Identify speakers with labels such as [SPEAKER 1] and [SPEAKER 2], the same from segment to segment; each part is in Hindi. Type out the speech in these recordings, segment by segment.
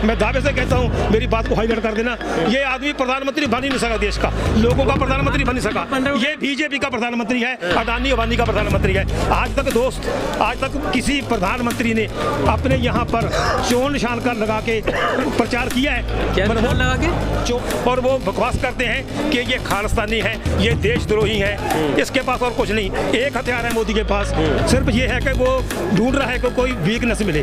[SPEAKER 1] मैं दावे से कहता हूँ, मेरी बात को हाईलाइट कर देना, ये आदमी प्रधानमंत्री बन ही नहीं सका, देश का लोगों का प्रधानमंत्री बन नहीं सका। ये बीजेपी का प्रधानमंत्री है, अडानी अंबानी का प्रधानमंत्री है। आज तक दोस्त, आज तक किसी प्रधानमंत्री ने अपने यहाँ पर चोन निशान कर लगा के प्रचार किया है?
[SPEAKER 2] क्या निशान लगा के?
[SPEAKER 1] और वो बकवास करते हैं कि ये खालिस्तानी है, ये देशद्रोही है। इसके पास और कुछ नहीं, एक हथियार है मोदी के पास, सिर्फ ये है कि वो ढूंढ रहा है कि कोई वीकनेस मिले।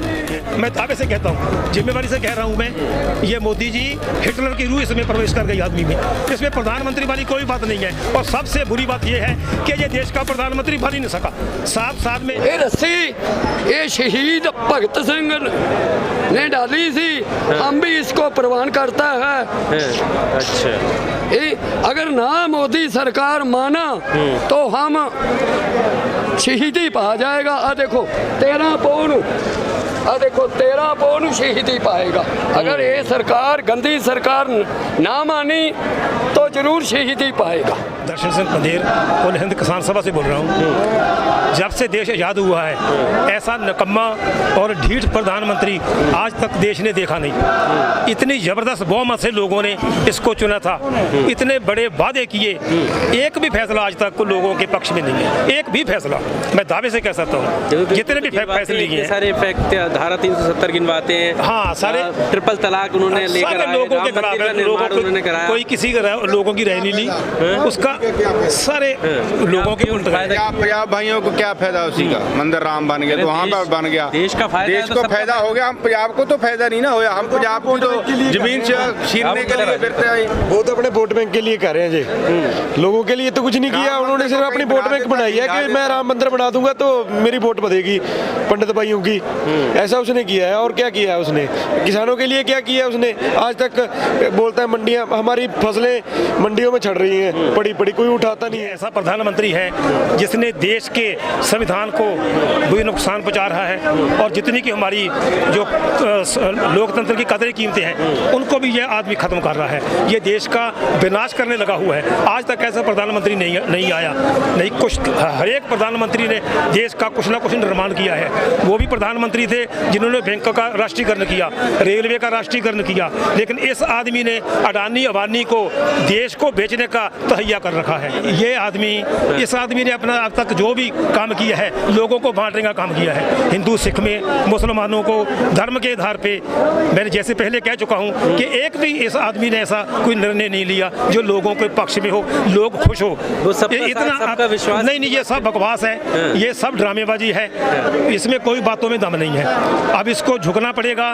[SPEAKER 1] मैं दावे से कहता हूँ, जिम्मेवारी से कह रहा हूँ मैं, ये मोदी जी हिटलर की रूह इसमें प्रवेश कर गई आदमी में। इसमें प्रधानमंत्री वाली कोई बात नहीं है। और सबसे बुरी बात यह है कि ये देश का प्रधानमंत्री बन ही नहीं सका। 7 साल में
[SPEAKER 3] ये रस्सी ये शहीद भगत सिंह ने डाली थी, हम भी इसको प्रवान करता है।
[SPEAKER 2] अच्छा,
[SPEAKER 3] अगर ना मोदी सरकार माना तो हम शहीदी पा जाएगा। आ देखो 13 पौन, आ देखो 13 पौन शहीदी पाएगा। अगर ये सरकार गंदी सरकार ना मानी तो जरूर शहीदी पाएगा।
[SPEAKER 1] दर्शन सिंह पंधेर कुल हिंद किसान सभा से बोल रहा हूँ। जब से देश आज़ाद हुआ है, ऐसा निकम्मा और ढीठ प्रधानमंत्री आज तक देश ने देखा नहीं। इतनी ज़बरदस्त बहुमत से लोगों ने इसको चुना था, इतने बड़े वादे किए, एक भी फैसला आज तक लोगों के पक्ष में नहीं है। एक भी फैसला मैं दावे से कह सकता हूँ, जितने भी फैसले लिए हैं
[SPEAKER 2] सारे इफेक्ट धारा 370 गिनवाते हैं।
[SPEAKER 1] हाँ, सारे
[SPEAKER 2] ट्रिपल तलाक उन्होंने लेकर आए,
[SPEAKER 1] लोगों के खिलाफ है,
[SPEAKER 2] उन्होंने कराया,
[SPEAKER 1] कोई किसी लोगों की रह नहीं ली, उसका सारे लोगों के उल्टा है।
[SPEAKER 4] पंजाब भाइयों को क्या फायदा उसी का? मंदिर राम बन गया तो वहाँ पर बन गया,
[SPEAKER 2] देश का फायदा,
[SPEAKER 4] देश को फायदा हो गया। हम पंजाब को तो फायदा नहीं ना होया, हम पंजाब को तो जमीन से छीनने के लिए फिरते आए।
[SPEAKER 5] वो तो अपने वोट बैंक के लिए कर रहे हैं जी, लोगों के लिए तो कुछ नहीं किया उन्होंने। सिर्फ अपनी वोट बैंक बनाई है कि मैं राम मंदिर बना दूंगा तो मेरी वोट बढ़ेगी पंडित भाइयों की, ऐसा उसने किया है। और क्या किया है उसने? किसानों के लिए क्या किया है उसने? आज तक बोलता है मंडियां, हमारी फसलें मंडियों में छड़ रही हैं पड़ी पड़ी, कोई उठाता नहीं है।
[SPEAKER 1] ऐसा प्रधानमंत्री है जिसने देश के संविधान को भी नुकसान पहुंचा रहा है, और जितनी की हमारी जो लोकतंत्र की कदर कीमतें हैं उनको भी यह आदमी खत्म कर रहा है। ये देश का विनाश करने लगा हुआ है। आज तक ऐसा प्रधानमंत्री नहीं आया, नहीं कुछ, हर एक प्रधानमंत्री ने देश का कुछ ना कुछ निर्माण किया है। वो भी प्रधानमंत्री थे जिन्होंने बैंक का राष्ट्रीयकरण किया, रेलवे का राष्ट्रीयकरण किया, लेकिन इस आदमी ने अडानी अंबानी को देश को बेचने का तहैया कर रखा है। ये आदमी, इस आदमी ने अपना अब तक जो भी काम किया है लोगों को बांटने का काम किया है। हिंदू सिख में मुसलमानों को धर्म के आधार पे, मैंने जैसे पहले कह चुका हूँ कि एक भी इस आदमी ने ऐसा कोई निर्णय नहीं लिया जो लोगों के पक्ष में हो, लोग खुश हो।
[SPEAKER 2] इतना विश्वास
[SPEAKER 1] नहीं, ये सब बकवास है, ये सब ड्रामेबाजी है, इसमें कोई बातों में दम नहीं है। अब इसको झुकना पड़ेगा,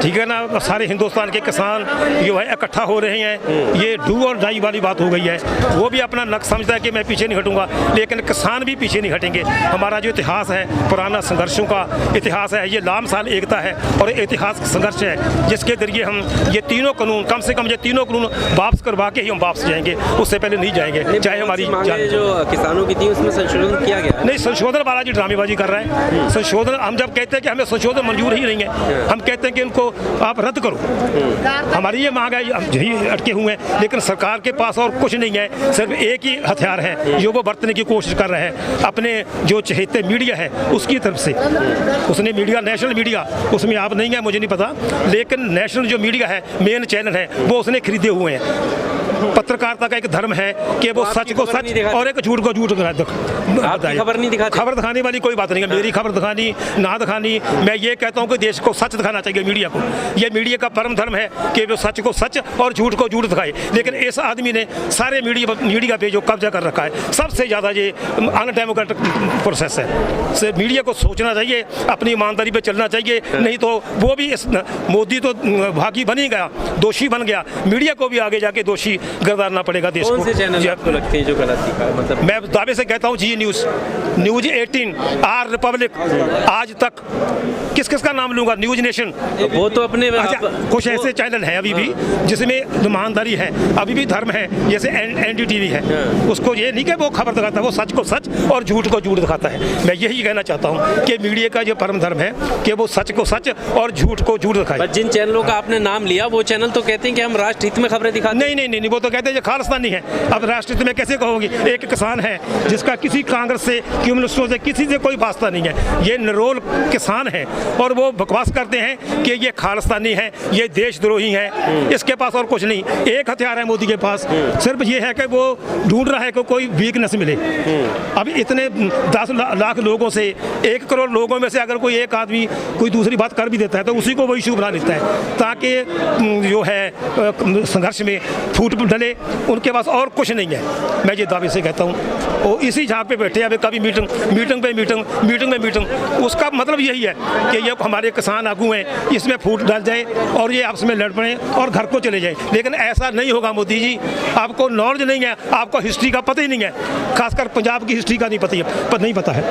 [SPEAKER 1] ठीक है ना। सारे हिंदुस्तान के किसान जो है इकट्ठा हो रहे हैं, ये डू और डाई वाली बात हो गई है। वो भी अपना नक समझता है कि मैं पीछे नहीं हटूंगा, लेकिन किसान भी पीछे नहीं हटेंगे। हमारा जो इतिहास है, पुराना संघर्षों का इतिहास है, ये लामसाल एकता है और इतिहास संघर्ष है, जिसके जरिए हम ये तीनों कानून, कम से कम ये तीनों कानून वापस करवा के ही हम वापस जाएंगे, उससे पहले नहीं जाएंगे। चाहे हमारी
[SPEAKER 2] जो किसानों की थी उसमें संशोधन किया गया
[SPEAKER 1] नहीं, संशोधन वाला जी ड्रामेबाजी कर रहा है। संशोधन, हम जब कहते हैं कि हमें संशोधन मंजूर ही नहीं है, हम कहते हैं कि इनको आप रद्द करो, हमारी ये मांग है, हम यही अटके हुए हैं। लेकिन सरकार के पास और कुछ नहीं है, सिर्फ एक ही हथियार है जो वो बरतने की कोशिश कर रहे हैं अपने जो चहेते मीडिया है उसकी तरफ से। उसने मीडिया, नेशनल मीडिया, उसमें आप नहीं है मुझे नहीं पता, लेकिन नेशनल जो मीडिया है, मेन चैनल है, वो उसने खरीदे हुए हैं। पत्रकारिता का एक धर्म है कि वो सच को सच और एक झूठ को झूठ बताए।
[SPEAKER 2] खबर नहीं दिखाते?
[SPEAKER 1] खबर दिखाने वाली कोई बात नहीं है, मेरी खबर दिखानी ना दिखानी, मैं ये कहता हूँ कि देश को सच दिखाना चाहिए मीडिया को। ये मीडिया का परम धर्म है कि वो सच को सच और झूठ को झूठ दिखाए। लेकिन इस आदमी ने सारे मीडिया पे जो कब्जा कर रखा है, सबसे ज़्यादा ये अनडेमोक्रेटिक प्रोसेस है। से मीडिया को सोचना चाहिए, अपनी ईमानदारी पे चलना चाहिए, नहीं तो वो भी इस मोदी तो भागी बन ही गया, दोषी बन गया, मीडिया को भी आगे जाके दोषी गर्दारना पड़ेगा देश को।
[SPEAKER 2] कौन से चैनल आपको लगते हैं जो गलत दिखा? मतलब
[SPEAKER 1] मैं दावे से कहता हूँ जी न्यूज़, न्यूज़ 18, आर रिपब्लिक, आज तक किस किस का नाम लूंगा, न्यूज़ नेशन,
[SPEAKER 2] वो तो अपने
[SPEAKER 1] कुछ ऐसे चैनल हैं अभी भी जिसमें ईमानदारी है, अभी भी धर्म है, जैसे NDTV है, उसको ये नहीं कि वो खबर दिखाता है, वो सच को सच और झूठ को झूठ दिखाता है। मैं यही कहना चाहता हूँ कि मीडिया का जो परम धर्म है कि वो सच को सच और झूठ को झूठ दिखाए।
[SPEAKER 2] जिन चैनलों का आपने नाम लिया वो चैनल तो कहते हैं कि हम राष्ट्र हित में खबरें दिखाते हैं।
[SPEAKER 1] नहीं, वो तो कहते हैं ये खालिस्तानी है। अब राष्ट्रीय में कैसे कहोगे? एक किसान है जिसका किसी कांग्रेस से, कम्युनिस्टों से, किसी से कोई वास्ता नहीं है, ये निरोल किसान है और वो बकवास करते हैं कि ये खालिस्तानी है, ये देशद्रोही है। इसके पास और कुछ नहीं, एक हथियार है मोदी के पास, सिर्फ ये है कि वो ढूंढ रहा है कि कोई वीकनेस मिले। अब इतने 10 लाख लोगों से, 1 करोड़ लोगों में से अगर कोई एक आदमी कोई दूसरी बात कर भी देता है तो उसी को वो इशू बना लेता है ताकि जो है संघर्ष में फूट डले। उनके पास और कुछ नहीं है, मैं ये दावे से कहता हूँ। वो इसी जहाँ पे बैठे हैं, कभी मीटिंग पे मीटिंग, उसका मतलब यही है कि ये हमारे किसान आगू हैं, इसमें फूट डाल जाए और ये आपस में लड़ पड़े और घर को चले जाए। लेकिन ऐसा नहीं होगा मोदी जी, आपको नॉलेज नहीं है, आपको हिस्ट्री का पता ही नहीं है, खासकर पंजाब की हिस्ट्री का नहीं पता है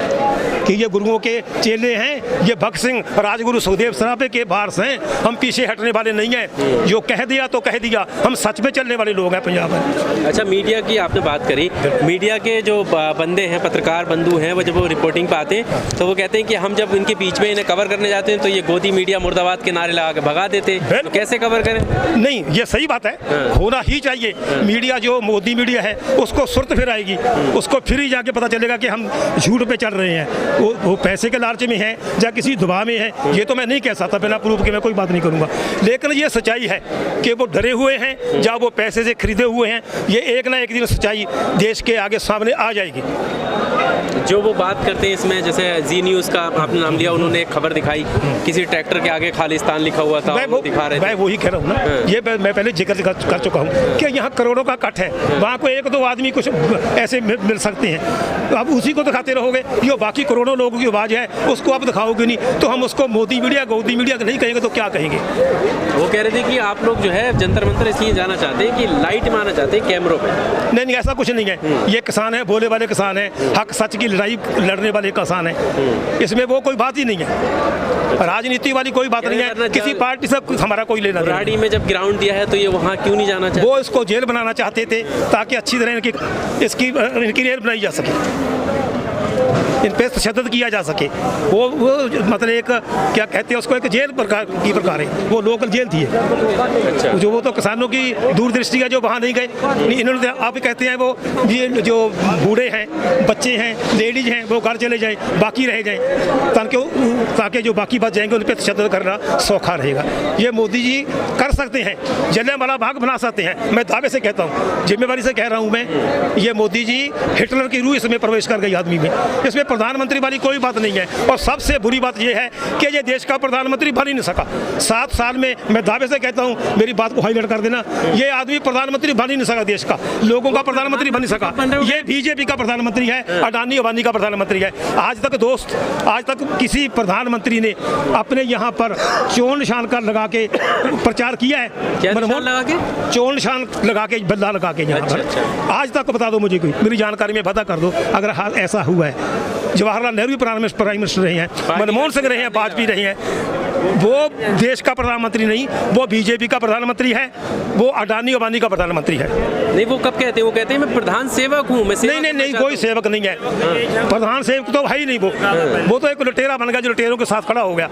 [SPEAKER 1] कि ये गुरुओं के चेले हैं, ये भगत सिंह, राजगुरु सुखदेव सराफे के वारस हैं। हम पीछे हटने वाले नहीं हैं, जो कह दिया तो कह दिया, हम सच पे चलने वाले लोग हैं पंजाब में।
[SPEAKER 2] अच्छा, मीडिया की आपने बात करी, मीडिया के जो बंदे हैं, पत्रकार बंधु हैं, वो जब वो रिपोर्टिंग पे आते हैं तो वो कहते हैं कि हम जब इनके बीच में इन्हें कवर करने जाते हैं तो ये गोदी मीडिया मुर्दाबाद के नारे लगा के भगा देते हैं, तो कैसे कवर करें?
[SPEAKER 1] नहीं, ये सही बात है, होना ही चाहिए। मीडिया जो मोदी मीडिया है उसको सुर्त फिर आएगी, उसको फिर ही जाके पता चलेगा कि हम झूठ पे चल रहे हैं। वो पैसे के लालच में है या किसी दबाव में है, ये तो मैं नहीं कह सकता, बिना प्रूफ के मैं कोई बात नहीं करूंगा। लेकिन ये सच्चाई है कि वो डरे हुए हैं या वो पैसे से खरीदे हुए हैं। ये एक ना एक दिन सच्चाई देश के आगे सामने आ जाएगी।
[SPEAKER 2] जो वो बात करते हैं इसमें, जैसे जी न्यूज़ का आपने नाम लिया, उन्होंने एक खबर दिखाई, किसी ट्रैक्टर के आगे खालिस्तान लिखा हुआ था, वो दिखा रहे थे।
[SPEAKER 1] मैं वही कह रहा हूँ ना, ये मैं पहले जिक्र कर चुका हूँ कि यहाँ करोड़ों का कट है, वहाँ को 1-2 आदमी कुछ ऐसे मिल सकते हैं, तो अब उसी को दिखाते रहोगे। जो बाकी करोड़ों लोगों की आवाज़ है उसको आप दिखाओगे नहीं, तो हम उसको मोदी मीडिया गोदी मीडिया नहीं कहेंगे तो क्या कहेंगे?
[SPEAKER 2] वो कह रहे थे कि आप लोग जो है जंतर मंतर इसलिए जाना चाहते हैं कि लाइट में आना चाहते हैं कैमरों पे।
[SPEAKER 1] नहीं, ऐसा कुछ नहीं है। ये किसान है, भोले वाले किसान है, हक सच की लड़ाई लड़ने वाले किसान है, इसमें वो कोई बात ही नहीं है, राजनीति वाली कोई बात नहीं है, किसी पार्टी से हमारा कोई लेना नहीं।
[SPEAKER 2] राड़ी में जब ग्राउंड दिया है तो ये वहाँ क्यों नहीं जाना चाहते?
[SPEAKER 1] वो इसको जेल बनाना चाहते थे ताकि अच्छी तरह इनकी रेल बनाई जा सके, इन पे तशद्दुद किया जा सके। वो मतलब एक क्या कहते हैं उसको, एक जेल प्रकार है, वो लोकल जेल थी।
[SPEAKER 2] अच्छा।
[SPEAKER 1] जो वो तो किसानों की दूरदृष्टि है जो वहाँ नहीं गए, इन्होंने आप कहते हैं वो ये जो बूढ़े हैं, बच्चे हैं, लेडीज हैं, वो घर चले जाएं, बाकी रह जाएं, ताकि जो बाकी बच जाएंगे उन पर तशद्दुद करना सौखा रहेगा। ये मोदी जी कर सकते हैं, जलियांवाला बाग बना सकते हैं, मैं दावे से कहता हूँ, जिम्मेवारी से कह रहा हूँ मैं। ये मोदी जी हिटलर की रूह इसमें प्रवेश कर गई आदमी में, इसमें प्रधानमंत्री वाली कोई बात नहीं है। और सबसे बुरी बात यह है कि ये देश का प्रधानमंत्री बन ही नहीं सका 7 साल में। मैं दावे से कहता हूँ, मेरी बात को हाईलाइट कर देना, ये आदमी प्रधानमंत्री बन ही नहीं सका, देश का, लोगों का प्रधानमंत्री बन नहीं सका। ये बीजेपी का प्रधानमंत्री है, अडानी अंबानी का प्रधानमंत्री है। आज तक किसी प्रधानमंत्री ने अपने यहाँ पर चोन निशान का लगा के प्रचार किया है? चोन निशान लगा के, बल्ला लगा के यहाँ पर आज तक बता दो मुझे, कोई मेरी जानकारी में पता कर दो अगर ऐसा हुआ है। जवाहरलाल नेहरू प्राइम मिनिस्टर रहे हैं, मनमोहन सिंह रहे हैं, वाजपेयी रहे हैं, वो देश का प्रधानमंत्री नहीं, वो बीजेपी का प्रधानमंत्री है, वो अडानी अंबानी का प्रधानमंत्री है।
[SPEAKER 2] नहीं, वो कब कहते हैं? वो कहते हैं मैं प्रधान सेवक हूँ।
[SPEAKER 1] नहीं, कोई सेवक नहीं है, प्रधान सेवक तो है ही नहीं। वो तो एक लुटेरा बन गया जो लुटेरों के साथ खड़ा हो गया।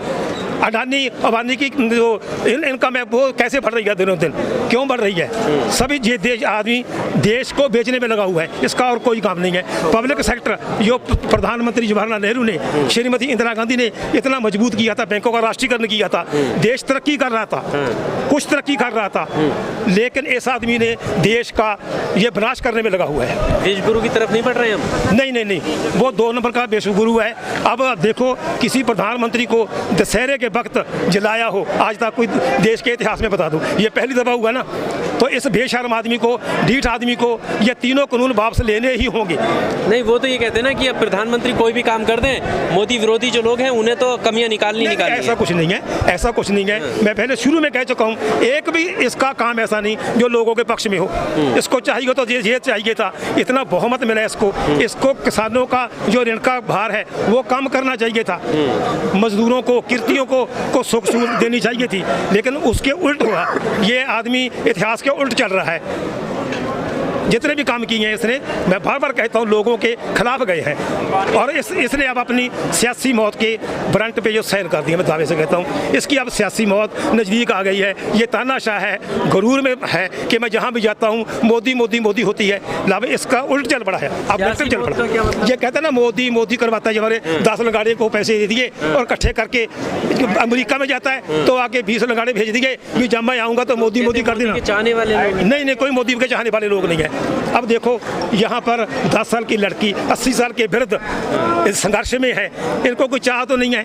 [SPEAKER 1] अडानी अंबानी की जो इनकम है वो कैसे बढ़ रही है दिनों दिन, क्यों बढ़ रही है? सभी आदमी देश को बेचने में लगा हुआ है, इसका और कोई काम नहीं है। पब्लिक सेक्टर जो प्रधानमंत्री जवाहरलाल नेहरू ने, श्रीमती इंदिरा गांधी ने इतना मजबूत किया था, बैंकों का राष्ट्रीयकरण किया था, देश तरक्की कर रहा था, कुछ तरक्की कर रहा था, लेकिन इस आदमी ने देश का ये विनाश करने में लगा हुआ है।
[SPEAKER 2] देश गुरु की तरफ नहीं बढ़ रहे हम?
[SPEAKER 1] नहीं, वो 2 नंबर का बेशुगुरु है। अब देखो, किसी प्रधानमंत्री को दशहरे के वक्त जलाया हो आज तक कोई देश के इतिहास में बता दो, ये पहली दफा हुआ ना। तो इस बेशर्म आदमी को, ढीठ आदमी को ये तीनों कानून वापस लेने ही होंगे।
[SPEAKER 2] नहीं, वो तो ये कहते हैं ना कि अब प्रधानमंत्री कोई भी काम कर दें, मोदी विरोधी जो लोग हैं उन्हें तो कमियां निकालनी।
[SPEAKER 1] ऐसा कुछ नहीं है, ऐसा कुछ नहीं है। मैं पहले शुरू में कह चुका हूँ, एक भी इसका काम ऐसा नहीं जो लोगों के पक्ष में हो। इसको चाहिए तो ये चाहिए था, इतना बहुमत मिला इसको किसानों का जो ऋण का भार है वो कम करना चाहिए था, मजदूरों को, किर्तियों को सुख सहूलत देनी चाहिए थी, लेकिन उसके उल्ट हुआ। ये आदमी इतिहास के उल्ट चल रहा है। जितने भी काम किए हैं इसने, मैं बार बार कहता हूँ, लोगों के खिलाफ गए हैं। और इसने अब अपनी सियासी मौत के वारंट पे जो साइन कर दिया, मैं दावे से कहता हूँ इसकी अब सियासी मौत नज़दीक आ गई है। ये तानाशाह है, गुरूर में है कि मैं जहाँ भी जाता हूँ मोदी मोदी मोदी होती है। लाभ इसका उल्ट चल पड़ा है, अब उल्ट चल पड़ा। ये कहते हैं ना मोदी मोदी करवाता है, हमारे 10 लंगाड़े को पैसे दे दिए और इकट्ठे करके अमेरिका में जाता है तो आके 20 लंगाड़े भेज दिए कि जब मैं आऊँगा तो मोदी मोदी कर देना।
[SPEAKER 2] चाहने वाले
[SPEAKER 1] नहीं, कोई मोदी के चाहने वाले लोग नहीं है। अब देखो यहाँ पर 10 साल की लड़की 80 साल के विरुद्ध इस संघर्ष में है, इनको कोई चाह तो नहीं है,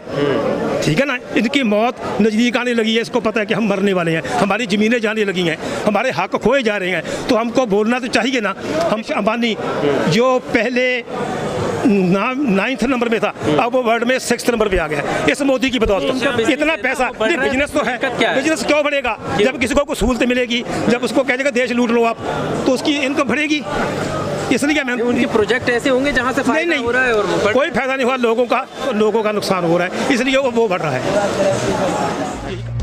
[SPEAKER 1] ठीक है ना। इनकी मौत नज़दीक आने लगी है, इसको पता है कि हम मरने वाले हैं, हमारी ज़मीनें जाने लगी हैं, हमारे हक खोए जा रहे हैं, तो हमको बोलना तो चाहिए ना। हम अंबानी जो पहले 9th नंबर में था, अब वो वर्ल्ड में 6th नंबर पे आ गया इस मोदी की बदौलत। इतना पैसा, बिजनेस तो है, बिजनेस क्यों बढ़ेगा जब किसी को सहूलत मिलेगी, जब उसको कह देगा देश लूट लो आप, तो उसकी इनकम बढ़ेगी। इसलिए मैं
[SPEAKER 2] उनके प्रोजेक्ट ऐसे होंगे जहाँ से फायदा हो रहा है और
[SPEAKER 1] कोई फायदा नहीं हुआ, लोगों का नुकसान हो रहा है, इसलिए वो बढ़ रहा है।